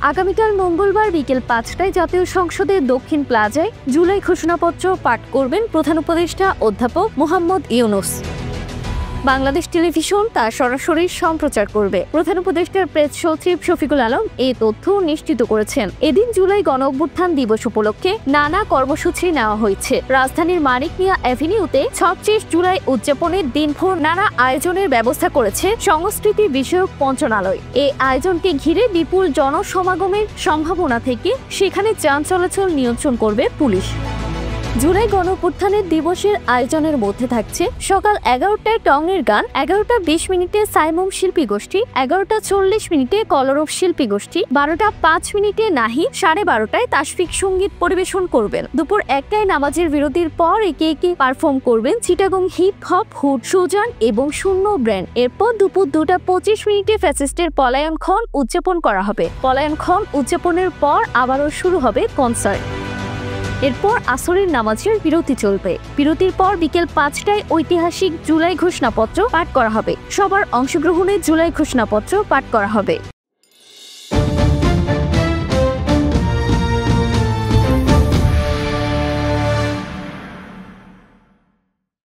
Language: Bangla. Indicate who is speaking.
Speaker 1: আগামীকাল মঙ্গলবার বিকেল ৫টায় জাতীয় সংসদের দক্ষিণ প্লাজায় জুলাই ঘোষণাপত্র পাঠ করবেন প্রধান উপদেষ্টা অধ্যাপক মোহাম্মদ ইউনূস। বাংলাদেশ টেলিভিশন তা সরাসরি সম্প্রচার করবে। প্রধান উপদেষ্টার প্রেস সচিব শফিকুল আলম এই তথ্য নিশ্চিত করেছেন। এদিন জুলাই গণঅভ্যুত্থান দিবস উপলক্ষে নানা কর্মসূচি নেওয়া হয়েছে। রাজধানীর মানিক মিয়া অ্যাভিনিউতে ৩৬ জুলাই উদযাপনের দিনভর নানা আয়োজনের ব্যবস্থা করেছে সংস্কৃতি বিষয়ক মন্ত্রণালয়। এই আয়োজনকে ঘিরে বিপুল জনসমাগমের সম্ভাবনা থেকে সেখানে যান চলাচল নিয়ন্ত্রণ করবে পুলিশ। জুলাই গণঅভ্যুত্থানের দিবসের আয়োজনের মধ্যে থাকছে সকাল ১১টায় টংয়ের গান, ১১টা২০ সাইমুম শিল্পী গোষ্ঠী, ১১টা৪০ কলরব শিল্পী গোষ্ঠী, ১২টা৫ নাহি, ১২:৩০ তাসফিক সঙ্গীত পরিবেশন করবেন। দুপুর ১টায় নামাজের বিরতির পর একে একে পারফর্ম করবেন চিটাগং হিপ হপ, হুড, সুজান এবং শূন্য ব্র্যান্ড। এরপর দুপুর ২টা২৫ ফ্যাসিস্টের পলায়নক্ষণ উদযাপন করা হবে। পলায়নক্ষণ উদযাপনের পর আবারও শুরু হবে কনসার্ট। এরপর আসরের নামাজের বিরতি চলবে। বিরতির পর বিকেল ৫টায় ঐতিহাসিক জুলাই ঘোষণাপত্র পাঠ করা হবে। সবার অংশগ্রহণে জুলাই ঘোষণাপত্র পাঠ করা হবে।